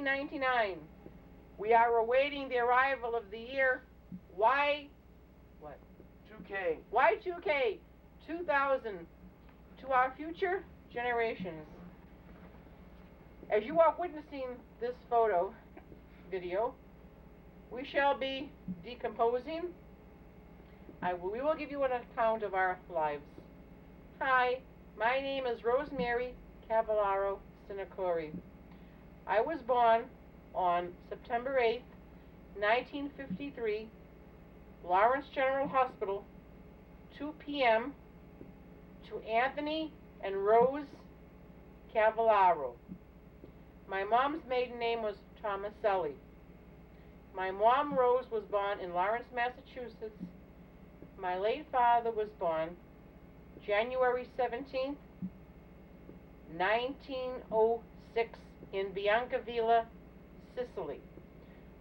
1999. We are awaiting the arrival of the year Y, what? 2K. Y2K, 2000, to our future generations. As you are witnessing this video, we shall be decomposing. We will give you an account of our lives. Hi, my name is Rosemary Sinacori. I was born on September 8th, 1953, Lawrence General Hospital, 2 p.m. to Anthony and Rose Cavallaro. My mom's maiden name was Tomaselli. My mom, Rose, was born in Lawrence, Massachusetts. My late father was born January 17th, 1906 in Biancavilla, Sicily.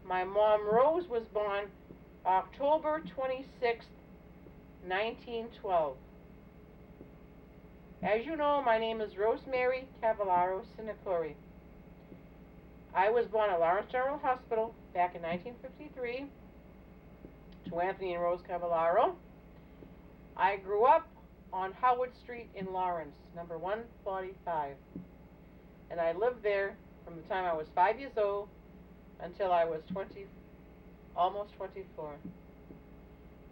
My mom, Rose, was born October 26th, 1912. As you know, my name is Rosemary Sinacori. I was born at Lawrence General Hospital back in 1953 to Anthony and Rose Cavallaro. I grew up on Howard Street in Lawrence, number 145. And I lived there from the time I was 5 years old until I was almost 24.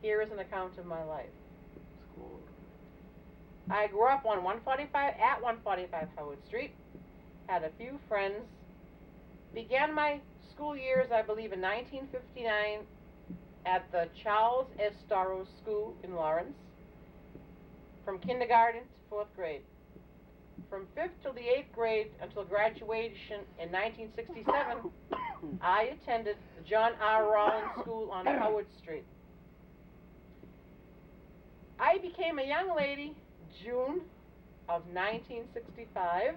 Here is an account of my life. Cool. I grew up on 145 Howard Street, had a few friends, began my school years, I believe, in 1959 at the Charles S. Storrow School in Lawrence, from kindergarten to 4th grade. From 5th till the 8th grade until graduation in 1967, I attended the John R. Rollins School on Howard Street. I became a young lady June of 1965,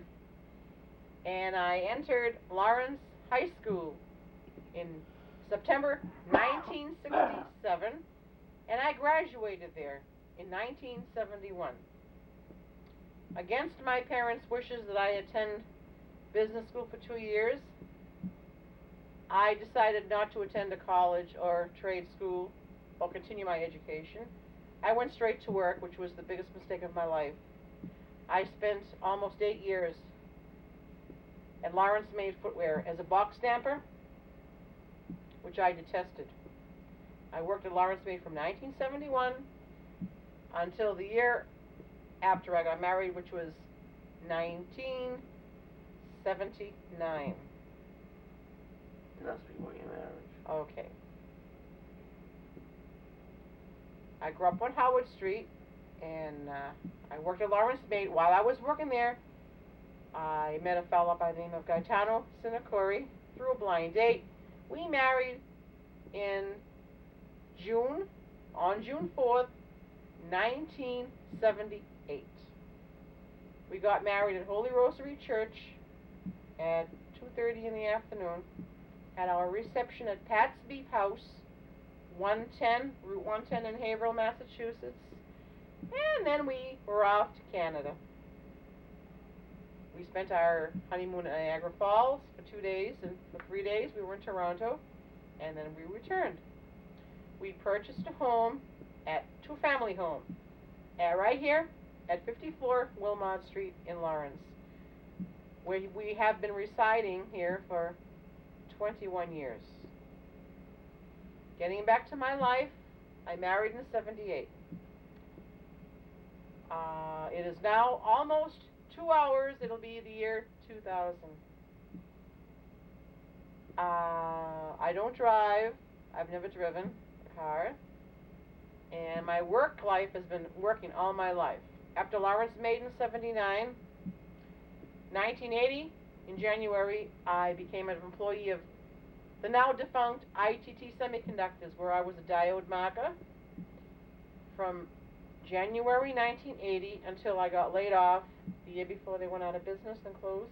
and I entered Lawrence High School in September 1967, and I graduated there in 1971. Against my parents' wishes that I attend business school for 2 years, I decided not to attend a college or trade school or continue my education. I went straight to work, which was the biggest mistake of my life. I spent almost 8 years at Lawrence Made Footwear as a box stamper, which I detested. I worked at Lawrence Made from 1971 until the year after I got married, which was 1979. That's before your marriage. Okay. I grew up on Howard Street, and I worked at Lawrence Made. While I was working there, I met a fellow by the name of Gaetano Sinacori through a blind date. We married on June 4th, 1978. We got married at Holy Rosary Church at 2:30 in the afternoon. Had our reception at Pat's Beef House, Route 110 in Haverhill, Massachusetts. And then we were off to Canada. We spent our honeymoon at Niagara Falls for 2 days, and for 3 days we were in Toronto, and then we returned. We purchased a home, two-family home, right here at 54 Wilmot Street in Lawrence, where we have been residing here for 21 years. Getting back to my life, I married in '78. It is now almost 2 hours. It'll be the year 2000. I don't drive. I've never driven a car. And my work life has been working all my life. After Lawrence Made in '79, 1980, in January, I became an employee of the now defunct ITT Semiconductors, where I was a diode marker from January 1980 until I got laid off the year before they went out of business and closed.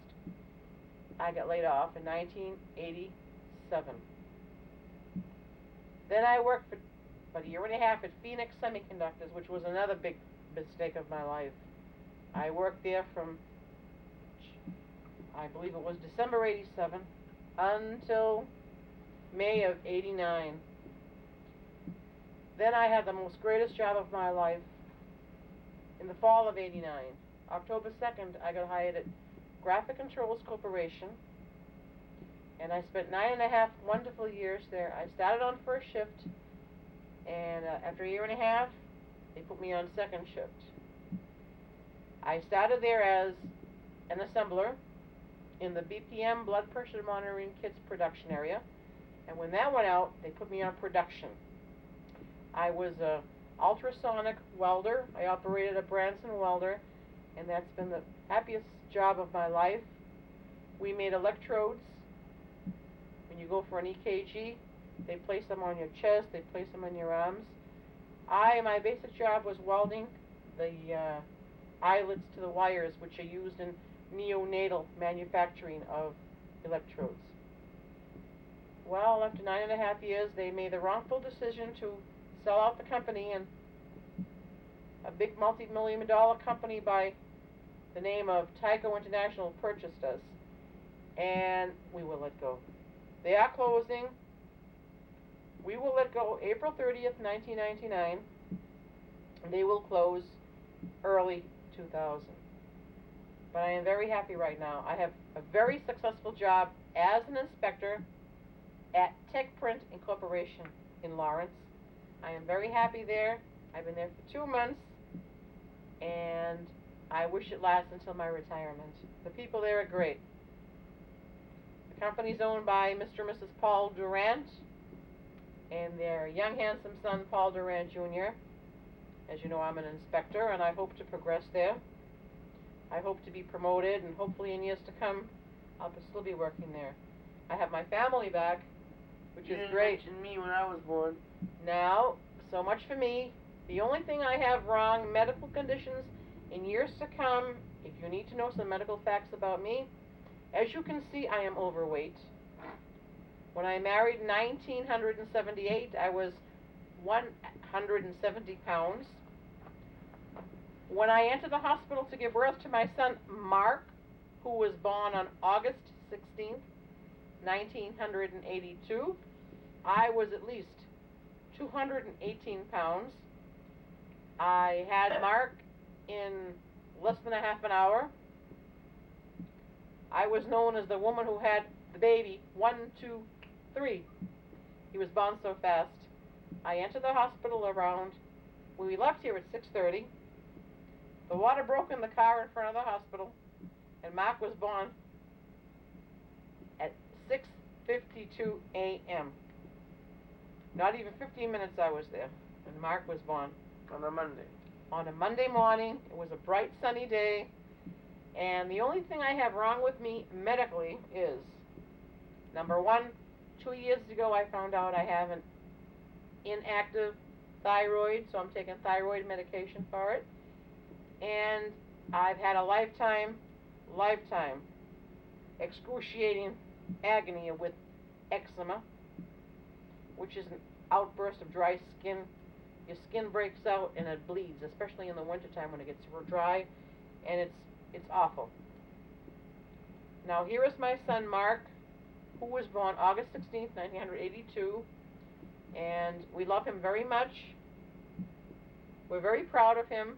I got laid off in 1987. Then I worked for about a year and a half at Phoenix Semiconductors, which was another big mistake of my life. I worked there from, I believe it was December '87 until May of '89. Then I had the most greatest job of my life in the fall of '89. October 2nd, I got hired at Graphic Controls Corporation, and I spent 9.5 wonderful years there. I started on first shift, and after a year and a half, they put me on second shift. I started there as an assembler in the BPM blood pressure monitoring kits production area, and when that went out, they put me on production. I was a ultrasonic welder. I operated a Branson welder, and that's been the happiest job of my life. We made electrodes. When you go for an EKG, they place them on your chest, they place them on your arms. My basic job was welding the eyelets to the wires, which are used in neonatal manufacturing of electrodes. Well, after 9.5 years, they made the wrongful decision to sell out the company, and a big multi-million-dollar company by the name of Tyco International purchased us, and we were let go. They are closing. We will let go April 30th, 1999. They will close early 2000. But I am very happy right now. I have a very successful job as an inspector at Tech Print Incorporation in Lawrence. I am very happy there. I've been there for 2 months, and I wish it lasts until my retirement. The people there are great. The company's owned by Mr. and Mrs. Paul Durant and their young, handsome son, Paul Durant, Jr. As you know, I'm an inspector, and I hope to progress there. I hope to be promoted, and hopefully in years to come, I'll still be working there. I have my family back, which is great. You didn't mention me when I was born. Now, so much for me. The only thing I have wrong, medical conditions in years to come, if you need to know some medical facts about me, as you can see, I am overweight. When I married in 1978, I was 170 pounds. When I entered the hospital to give birth to my son, Mark, who was born on August 16th, 1982, I was at least 218 pounds. I had Mark in less than a half an hour. I was known as the woman who had the baby 1, 2, 3. He was born so fast. I entered the hospital around, when we left here at 6:30. The water broke in the car in front of the hospital, and Mark was born at 6:52 a.m. Not even 15 minutes I was there, and Mark was born. On a Monday. On a Monday morning. It was a bright, sunny day, and the only thing I have wrong with me medically is, number one, 2 years ago I found out I have an inactive thyroid, so I'm taking thyroid medication for it. And I've had a lifetime excruciating agony with eczema, which is an outburst of dry skin. Your skin breaks out and it bleeds, especially in the wintertime when it gets real dry, and it's awful. Now here is my son Mark, who was born August 16th, 1982, and we love him very much. We're very proud of him.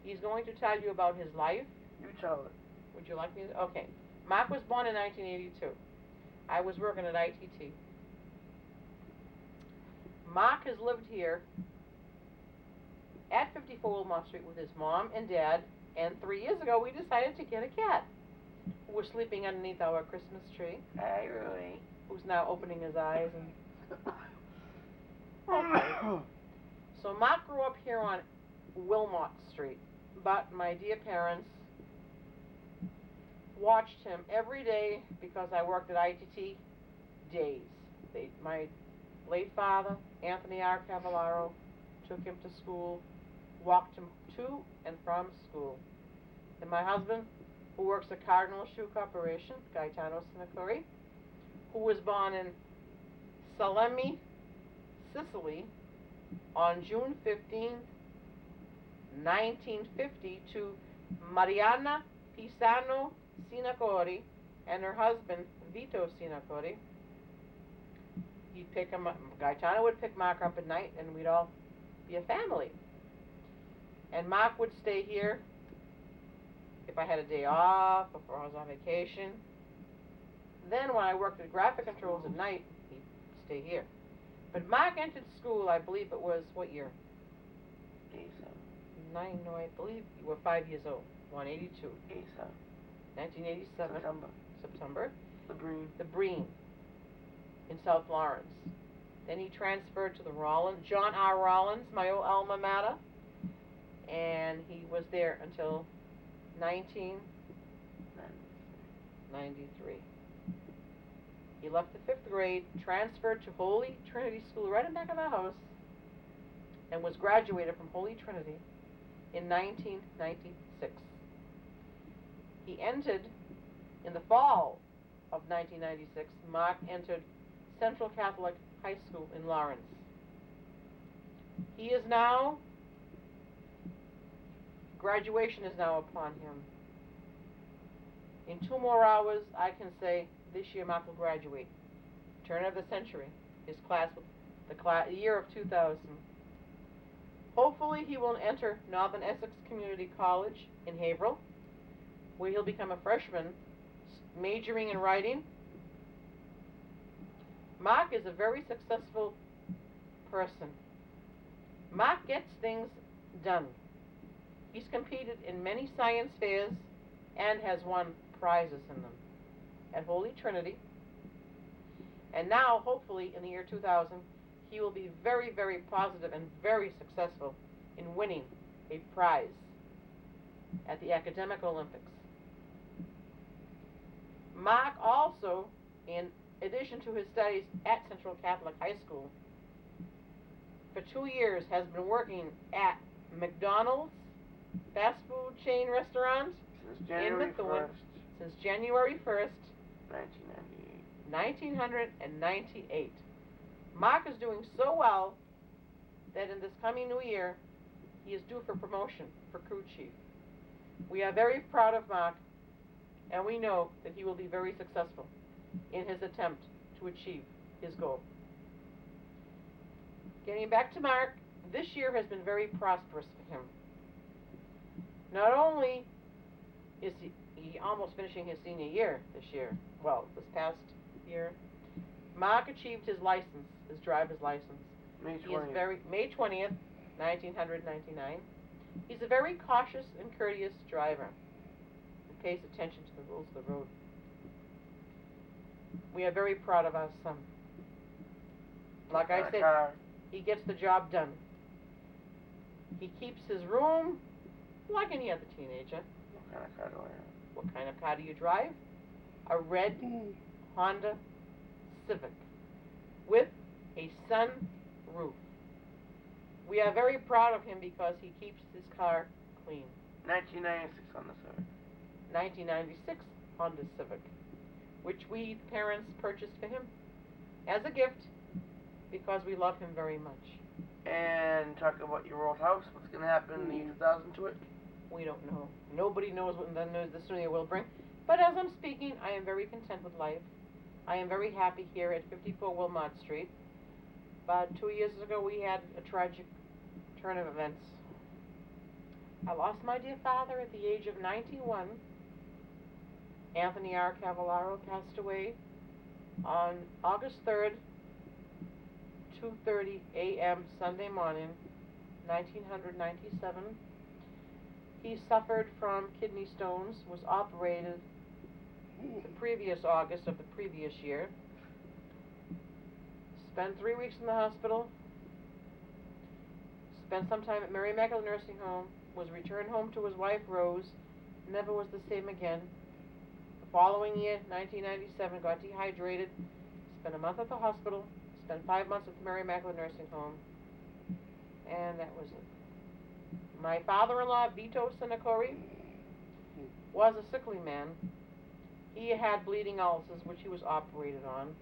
He's going to tell you about his life. You tell it. Would you like me to? Okay. Mark was born in 1982. I was working at ITT. Mark has lived here at 54 Wilmot Street with his mom and dad, and 3 years ago we decided to get a cat who was sleeping underneath our Christmas tree. Hey, Roy. Who's now opening his eyes and... Okay. So Mark grew up here on Wilmot Street, but my dear parents watched him every day because I worked at ITT days. My late father, Anthony R. Cavallaro, took him to school, walked him to and from school. And my husband, who works at Cardinal Shoe Corporation, Gaetano Sinacori, who was born in Salemi, Sicily, on June 15, 1950, to Mariana Pisano Sinacori and her husband, Vito Sinacori. He'd pick him up. Gaetano would pick Mark up at night, and we'd all be a family. And Mark would stay here if I had a day off, or I was on vacation. Then when I worked at graphic controls at night, he'd stay here. But Mark entered school, I believe it was, what year? 87. No, I believe you were 5 years old. 182. 87. 1987. September. The Breen. The Breen in South Lawrence. Then he transferred to the John R. Rollins, my old alma mater, and he was there until 1993. He left the 5th grade, transferred to Holy Trinity School right in the back of our house, and was graduated from Holy Trinity in 1996. He entered, in the fall of 1996, Mark entered Central Catholic High School in Lawrence. He is now, graduation is now upon him. In 2 more hours, I can say this year Mark will graduate. Turn of the century. His class, the year of 2000. Hopefully he will enter Northern Essex Community College in Haverhill, where he'll become a freshman, majoring in writing. Mark is a very successful person. Mark gets things done. He's competed in many science fairs and has won prizes in them at Holy Trinity. And now, hopefully, in the year 2000, he will be very, very positive and very successful in winning a prize at the Academic Olympics. Mark also, in addition to his studies at Central Catholic High School, for 2 years has been working at McDonald's fast food chain restaurant in Methuen since January 1st, 1998. Mark is doing so well that in this coming new year, he is due for promotion for crew chief. We are very proud of Mark, and we know that he will be very successful in his attempt to achieve his goal. Getting back to Mark, this year has been very prosperous for him. Not only is he almost finishing his senior year this year, well, this past year, Mark achieved his license, his driver's license. May 20th. He is May 20th, 1999. He's a very cautious and courteous driver and pays attention to the rules of the road. We are very proud of our son. Like I said, he gets the job done. He keeps his room like any other teenager. What kind of car do I have? What kind of car do you drive? A red Honda Civic with a sunroof. We are very proud of him because he keeps his car clean. 1996 on the Civic. 1996 Honda Civic, which we parents purchased for him as a gift because we love him very much. And talk about your old house. What's going to happen in the year 2000 to it? We don't know. Nobody knows what the new year will bring. But as I'm speaking, I am very content with life. I am very happy here at 54 Wilmot Street. About 2 years ago, we had a tragic turn of events. I lost my dear father at the age of 91. Anthony R. Cavallaro passed away on August 3rd, 2:30 a.m. Sunday morning, 1997. He suffered from kidney stones, was operated the previous August of the previous year. Spent 3 weeks in the hospital. Spent some time at Mary Immaculate Nursing Home. Was returned home to his wife, Rose. Never was the same again. The following year, 1997, got dehydrated. Spent a month at the hospital. Spent 5 months at the Mary Immaculate Nursing Home. And that was it. My father-in-law, Vito Sinacori, was a sickly man. He had bleeding ulcers, which he was operated on.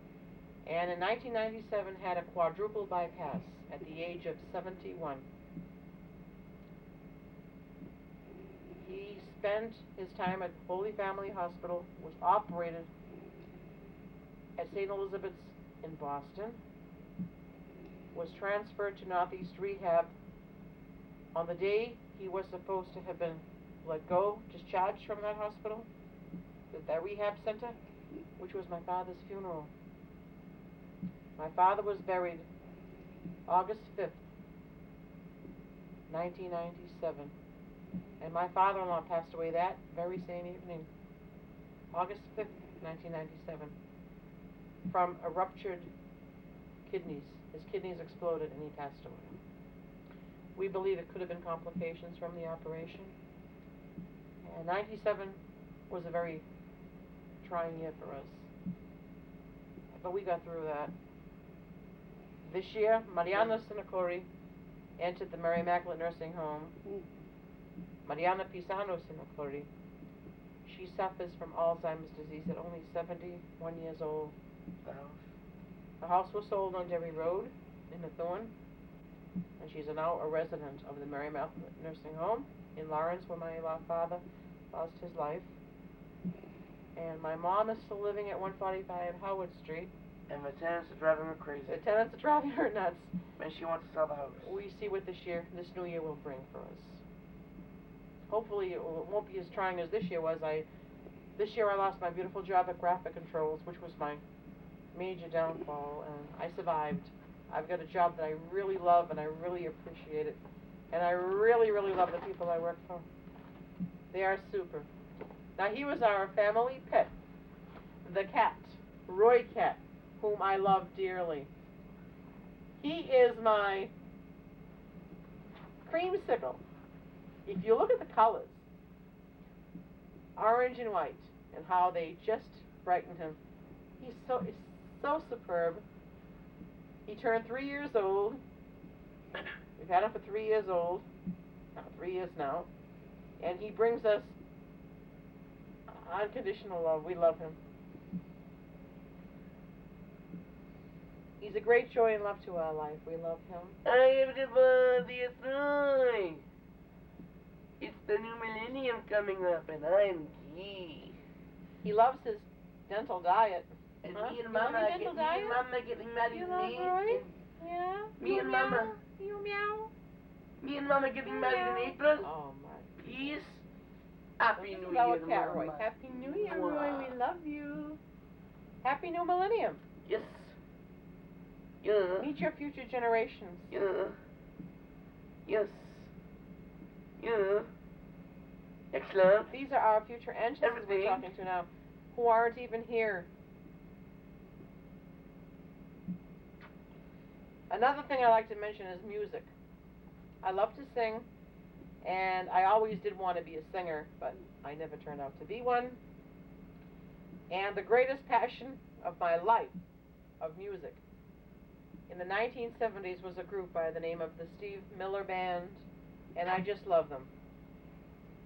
And in 1997 had a quadruple bypass at the age of 71. He spent his time at Holy Family Hospital, was operated at St. Elizabeth's in Boston, was transferred to Northeast Rehab on the day he was supposed to have been let go, discharged from that hospital, that rehab center, which was my father's funeral. My father was buried August 5th, 1997, and my father-in-law passed away that very same evening, August 5th, 1997, from a ruptured kidneys. His kidneys exploded and he passed away. We believe it could have been complications from the operation. And 97 was a very trying year for us. But we got through that. This year, Mariana Sinacori entered the Mary Immaculate Nursing Home. Mariana Pisano Sinacori. She suffers from Alzheimer's disease at only 71 years old. The house was sold on Derry Road in Methuen, and she's now a resident of the Mary Immaculate Nursing Home in Lawrence, where my father lost his life. And my mom is still living at 145 Howard Street. And the tenants are driving her crazy. The tenants are driving her nuts. And she wants to sell the house. We see what this new year will bring for us. Hopefully it won't be as trying as this year was. This year I lost my beautiful job at Graphic Controls, which was my major downfall, and I survived. I've got a job that I really love, and I really appreciate it. And I really, really love the people I work for. They are super. Now, he was our family pet, the cat, Roy Cat, whom I love dearly. He is my creamsicle. If you look at the colors, orange and white, and how they just brighten him, he's so superb. He turned 3 years old. We've had him for 3 years old. 3 years now. And he brings us unconditional love. We love him. He's a great joy and love to our life. We love him. Hi everybody, it's Roy. It's the new millennium coming up, and I'm G. He loves his dental diet. And huh? me and Mama getting married You in love Roy? April. Yeah? Me and Mama. You meow? Me and Mama getting married in April. Oh my. Peace. Happy New Our Year, cat, Roy. Mama. Happy New Year, Roy. We love you. Happy New Millennium. Yes. Yeah. Meet your future generations. Yeah. Yes. Yeah. Excellent. These are our future ancestors we're talking to now, who aren't even here. Another thing I like to mention is music. I love to sing, and I always did want to be a singer, but I never turned out to be one. And the greatest passion of my life, of music, in the 1970s was a group by the name of the Steve Miller Band, and I just love them.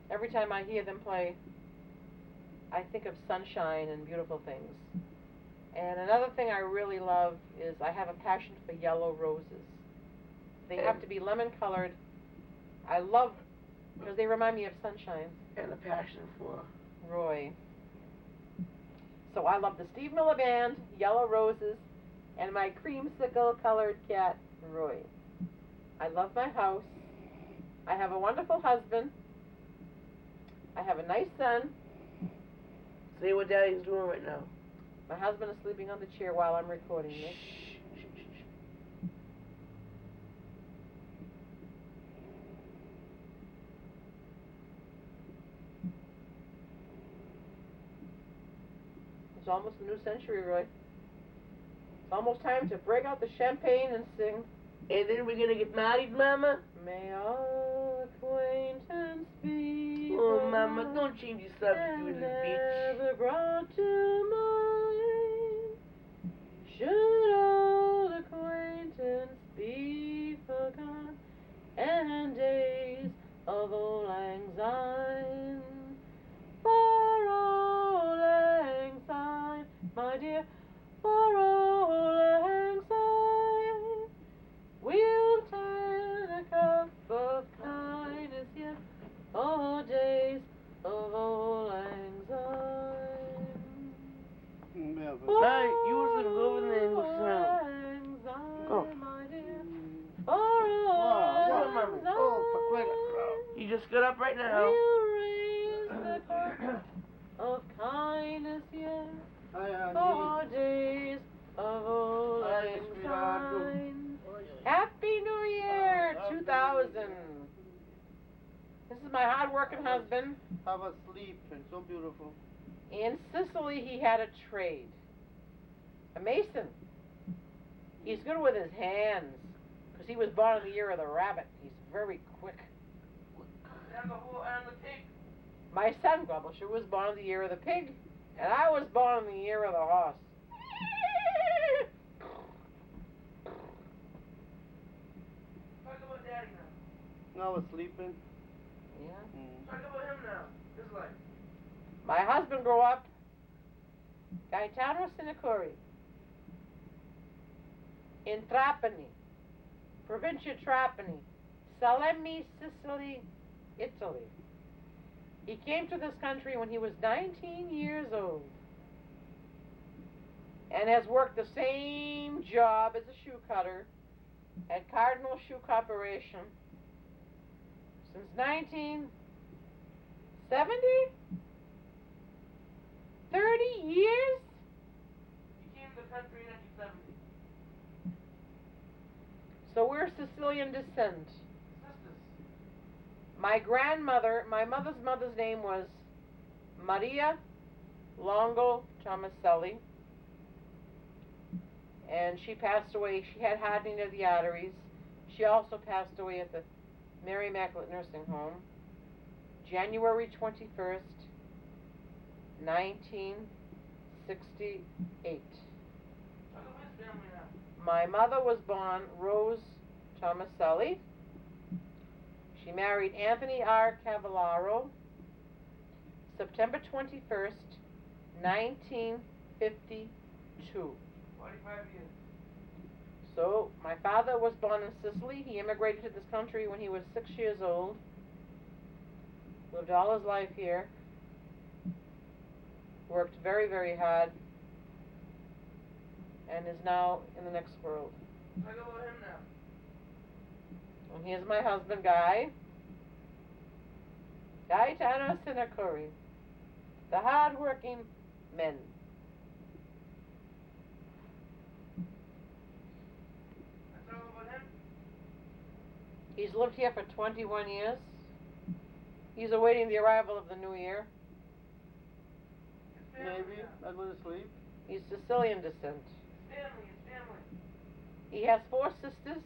Every time I hear them play, I think of sunshine and beautiful things. And another thing I really love is I have a passion for yellow roses. They have to be lemon colored. I love, because they remind me of sunshine. And a passion for Roy. So I love the Steve Miller Band, yellow roses, and my creamsicle colored cat, Roy. I love my house. I have a wonderful husband. I have a nice son. Say what Daddy's doing right now. My husband is sleeping on the chair while I'm recording this. It's almost a new century, Roy. It's almost time to break out the champagne and sing. And then we're gonna get married, Mama? May our acquaintance be Oh, Mama, don't change your subject, you little bitch. never brought to mind. Should old acquaintance be forgot, and days of old lang syne, for old lang syne, my dear, for old lang syne, we'll turn a cup of kindness here, for days of old lang syne. get up right now. We'll raise the cup of kindness, yes, for days of old lang syne. Happy New Year, 2000. This is my hard-working husband. Have a sleep, and so beautiful. In Sicily, he had a trade. A mason. He's good with his hands, because he was born in the year of the rabbit. He's very quick. And the pig. My son, Grubblershoe, was born in the year of the pig, and I was born in the year of the horse. Talk about Daddy now. Now we're sleeping. Yeah. Talk about him now. His life. My husband grew up Gaetano Sinacori in Trapani, Provincia Trapani, Salemi, Sicily, Italy. He came to this country when he was 19 years old and has worked the same job as a shoe cutter at Cardinal Shoe Corporation since 1970? 30 years? He came to the country in 1970. So we're Sicilian descent. Sisters. My grandmother, my mother's mother's name was Maria Longo Tomaselli, and she passed away. She had hardening of the arteries. She also passed away at the Mary Immaculate Nursing Home, January 21st, 1968. Talk about his family now. My mother was born Rose Tomaselli. She married Anthony R. Cavallaro, September 21st, 1952. 45 years. So, my father was born in Sicily. He immigrated to this country when he was 6 years old. Lived all his life here. Worked very, very hard. And is now in the next world. Talk about him now. And here's my husband, Guy. Gaetano Sinacori. The hard-working men. That's all about him. He's lived here for 21 years. He's awaiting the arrival of the new year. His family Maybe now. I'm going to sleep. He's Sicilian descent. His family. He has 4 sisters.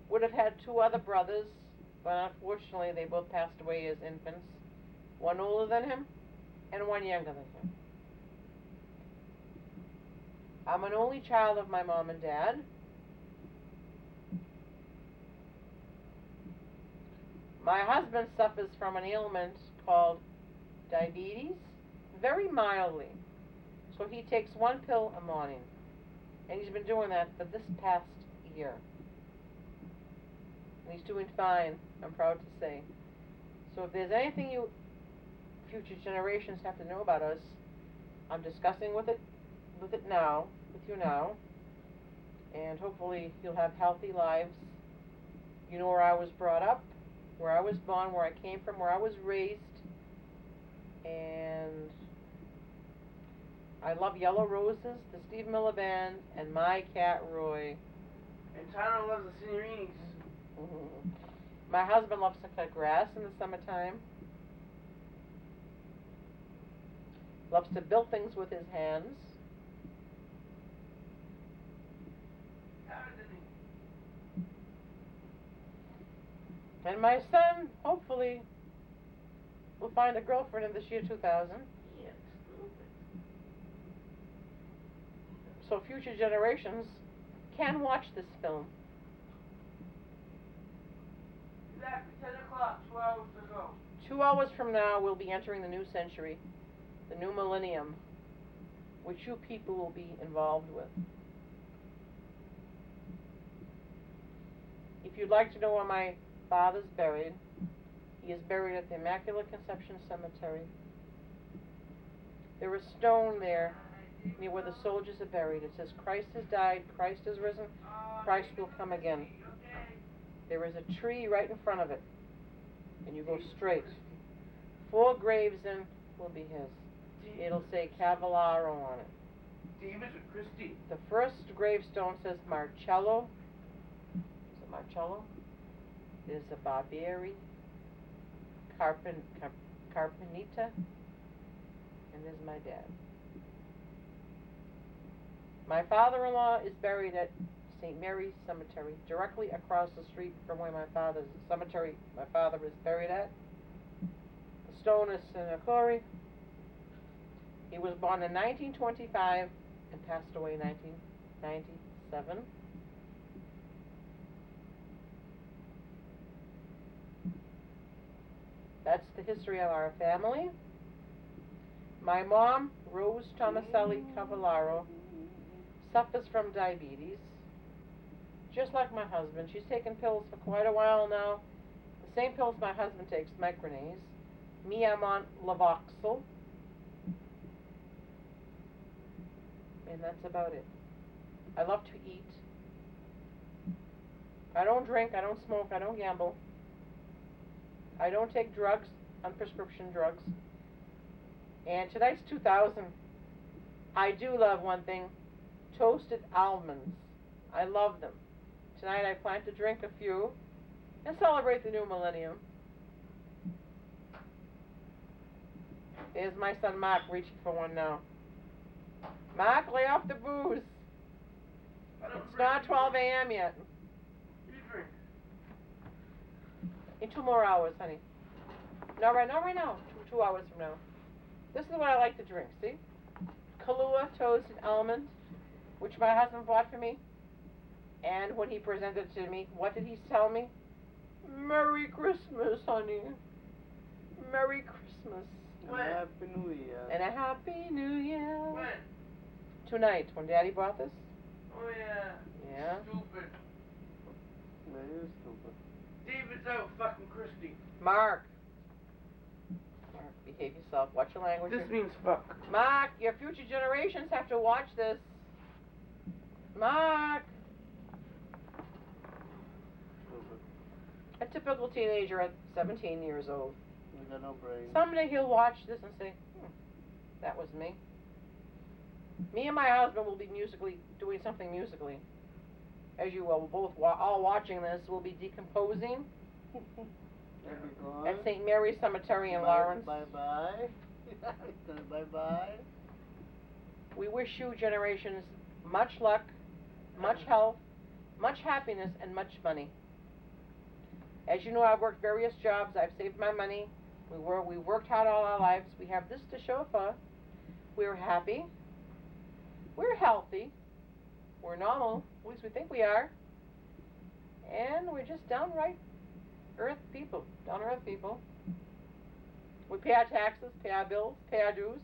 Would have had 2 other brothers, but unfortunately they both passed away as infants. One older than him, and one younger than him. I'm an only child of my mom and dad. My husband suffers from an ailment called diabetes, very mildly. So he takes 1 pill a morning. And he's been doing that for this past year. And he's doing fine, I'm proud to say. So if there's anything you future generations have to know about us, I'm discussing with you now. And hopefully you'll have healthy lives. You know where I was brought up, where I was born, where I came from, where I was raised. And I love Yellow Roses, the Steve Miller Band, and my cat Roy. And Tyler loves the Signorinis. Mm-hmm. My husband loves to cut grass in the summertime. Loves to build things with his hands. And my son, hopefully, will find a girlfriend in this year 2000. Yeah, So future generations can watch this film. Exactly, 10 o'clock, 2 hours to go. 2 hours from now, we'll be entering the new century, the new millennium, which you people will be involved with. If you'd like to know where my father's buried, he is buried at the Immaculate Conception Cemetery. There is stone there near where the soldiers are buried. It says, Christ has died, Christ has risen, Christ will come again. There is a tree right in front of it. and you go straight. 4 graves in will be his. It'll say Cavallaro on it. David or Christy? The first gravestone says Marcello. Is it Marcello? There's a Barbieri, Carpenita, and there's my dad. My father-in-law is buried at St. Mary's Cemetery, directly across the street from where my father is buried at. The stone is Sinacori. He was born in 1925 and passed away in 1997. That's the history of our family. My mom, Rose Tomaselli Cavallaro, suffers from diabetes, just like my husband. She's taken pills for quite a while now. The same pills my husband takes, Micronase. Me, I'm on Lavoxil. And that's about it. I love to eat. I don't drink, I don't smoke, I don't gamble. I don't take drugs, unprescription drugs. And tonight's 2000. I do love one thing, toasted almonds. I love them. Tonight I plan to drink a few and celebrate the new millennium. There's my son Mark reaching for one now. Mark, lay off the booze. It's not 12 a.m. yet. You drink. In 2 more hours, honey. Not right now. 2 hours from now. This is what I like to drink, see? Kahlua toasted almond, which my husband bought for me. And when he presented it to me, what did he tell me? Merry Christmas, honey. Merry Christmas. And a Happy New Year. And a Happy New Year. When? Tonight, when Daddy bought this. Oh yeah. Yeah. Stupid. That is stupid. David's out fucking Christy. Mark, behave yourself. Watch your language. This means fuck. Mark, your future generations have to watch this. Mark. Stupid. A typical teenager at 17 years old. We got no brain. Someday he'll watch this and say, that was me. Me and my husband will be doing something musically. As you will, both all watching this, will be decomposing at St. Mary's Cemetery in Lawrence. Bye-bye. Bye-bye. We wish you generations much luck, much health, much happiness, and much money. As you know, I've worked various jobs. I've saved my money. We worked hard all our lives. We have this to show for. We're happy. We're healthy. We're normal. At least we think we are. And we're just downright earth people. Down-earth people. We pay our taxes, pay our bills, pay our dues.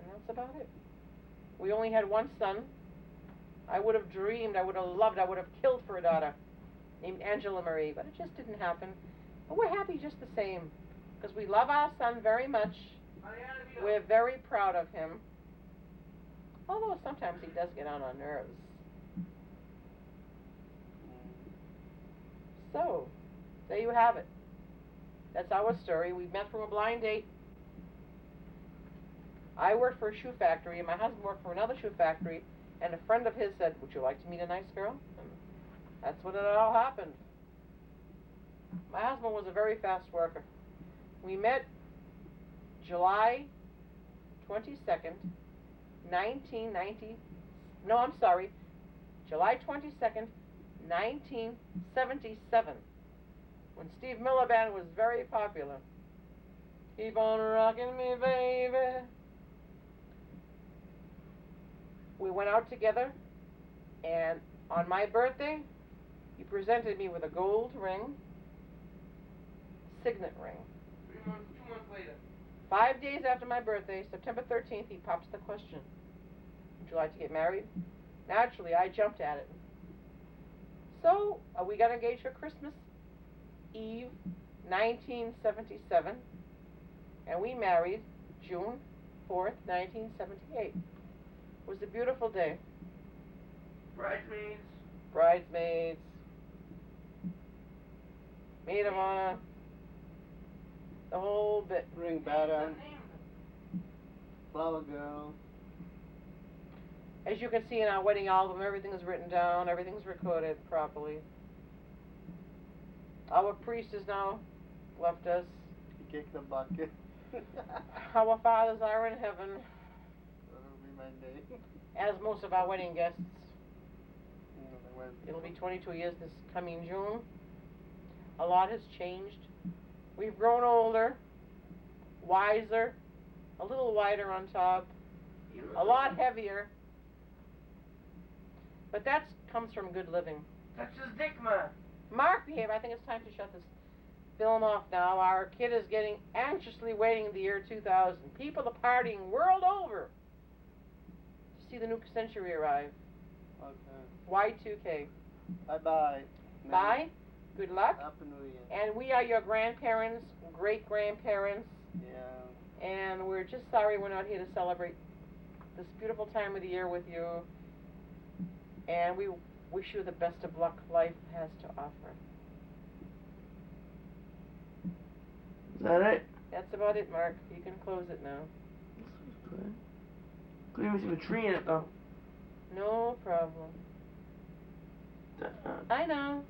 And that's about it. We only had one son. I would have dreamed, I would have loved, I would have killed for a daughter named Angela Marie, but it just didn't happen. But we're happy just the same, because we love our son very much. We're very proud of him. Although sometimes he does get on our nerves. So, there you have it. That's our story. We met from a blind date. I worked for a shoe factory, and my husband worked for another shoe factory, and a friend of his said, would you like to meet a nice girl? And that's when it all happened. My husband was a very fast worker. We met July 22nd, 1990. No, I'm sorry. July 22nd, 1977. When Steve Miller Band was very popular. Keep on rocking me, baby. We went out together, and on my birthday, he presented me with a gold ring, signet ring. 2 months later. 5 days after my birthday, September 13th, he pops the question, would you like to get married? Naturally, I jumped at it. So, we got engaged for Christmas Eve, 1977, and we married June 4th, 1978. It was a beautiful day. Bridesmaids. Bridesmaids. Maid of honor. The whole bit. Ring batter. Flower girl. As you can see in our wedding album, everything is written down, everything's recorded properly. Our priest has now left us. He kicked the bucket. Our fathers are in heaven, That'll be my name. as most of our wedding guests. When- It'll be 22 years this coming June. A lot has changed. We've grown older, wiser, a little wider on top, a lot heavier. But that comes from good living. Touch his dick, ma. Mark, behave. I think it's time to shut this film off now. Our kid is getting anxiously waiting the year 2000. People are partying world over to see the new century arrive. Okay. Y2K. Bye-bye. Bye. Good luck. Happy New Year. And we are your grandparents, great-grandparents, Yeah. and we're just sorry we're not here to celebrate this beautiful time of the year with you. And we wish you the best of luck life has to offer. Is that it? That's about it, Mark. You can close it now. This was good. Couldn't even see a tree in it, though. No problem. I know.